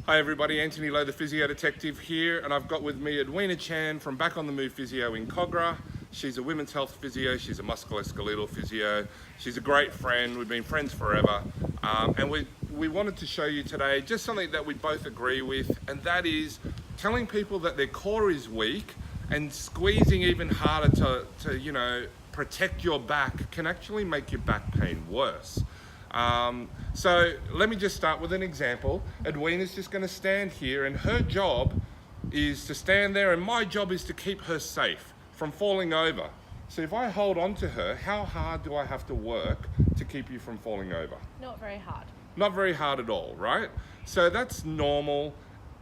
Hi everybody, Antony Lo, the Physio Detective here, and I've got with me Edwina Chan from Back on the Move Physio in Kogarah. She's a women's health physio, she's a musculoskeletal physio, she's a great friend, we've been friends forever, and we wanted to show you today just something that we both agree with, and that is telling people that their core is weak and squeezing even harder to protect your back can actually make your back pain worse. So let me just start with an example. Edwina's just going to stand here, and her job is to stand there, and my job is to keep her safe from falling over. So if I hold on to her, how hard do I have to work to keep you from falling over? Not very hard. Not very hard at all, right? So that's normal,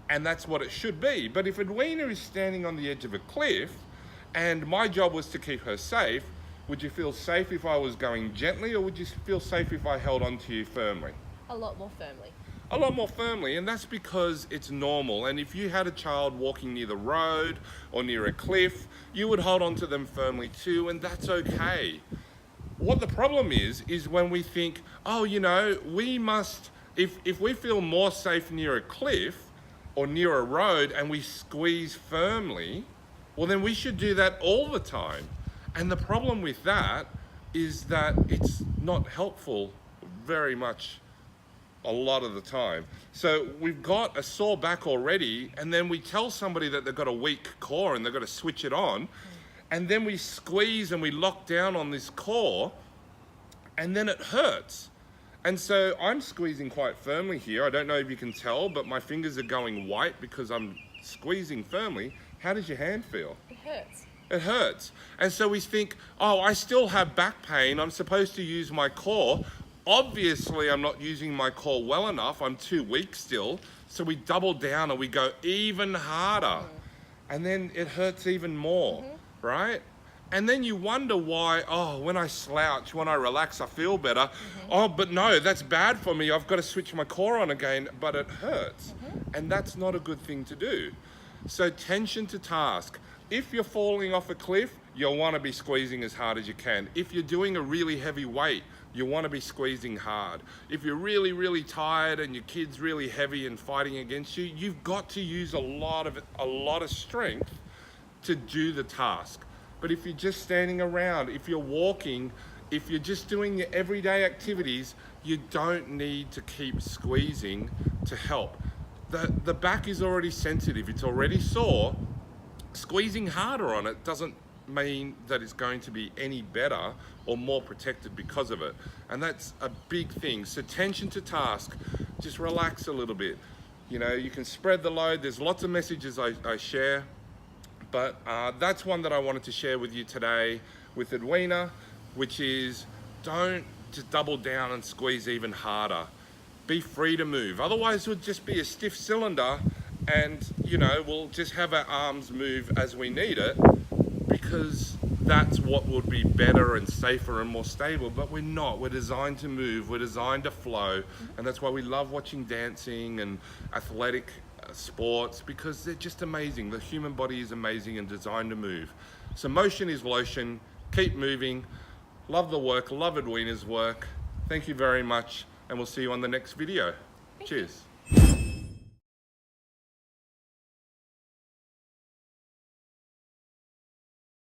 and that's what it should be. But if Edwina is standing on the edge of a cliff, and my job was to keep her safe, would you feel safe if I was going gently, or would you feel safe if I held on to you firmly? A lot more firmly. A lot more firmly, and that's because it's normal. And if you had a child walking near the road or near a cliff, you would hold on to them firmly too, and that's okay. What the problem is when we think, oh, we must, if we feel more safe near a cliff or near a road and we squeeze firmly, well then we should do that all the time. And the problem with that is that it's not helpful very much a lot of the time. So we've got a sore back already, and then we tell somebody that they've got a weak core and they've got to switch it on, and then we squeeze and we lock down on this core, and then it hurts. And so I'm squeezing quite firmly here. I don't know if you can tell, but my fingers are going white because I'm squeezing firmly. How does your hand feel? It hurts. It hurts. And so we think, oh, I still have back pain. I'm supposed to use my core. Obviously, I'm not using my core well enough. I'm too weak still. So we double down and we go even harder. And then it hurts even more, right? And then you wonder why, oh, when I slouch, when I relax, I feel better. Oh, but no, that's bad for me. I've got to switch my core on again, but it hurts. And that's not a good thing to do. So tension to task. If you're falling off a cliff, you'll want to be squeezing as hard as you can. If you're doing a really heavy weight, you want to be squeezing hard. If you're really, really tired and your kid's really heavy and fighting against you, you've got to use a lot of strength to do the task. But if you're just standing around, if you're walking, if you're just doing your everyday activities, you don't need to keep squeezing to help. The back is already sensitive, it's already sore. Squeezing harder on it doesn't mean that it's going to be any better or more protected because of it. And that's a big thing. So tension to task, just relax a little bit. You can spread the load. There's lots of messages I share, but that's one that I wanted to share with you today with Edwina, which is don't just double down and squeeze even harder. Be free to move. Otherwise, it would just be a stiff cylinder, and we'll just have our arms move as we need it, because that's what would be better and safer and more stable. But we're not. We're designed to move, we're designed to flow, and that's why we love watching dancing and athletic sports, because they're just amazing. The human body is amazing and designed to move. So motion is lotion. Keep moving. Love the work, love Edwina's work. Thank you very much, and we'll see you on the next video. Cheers.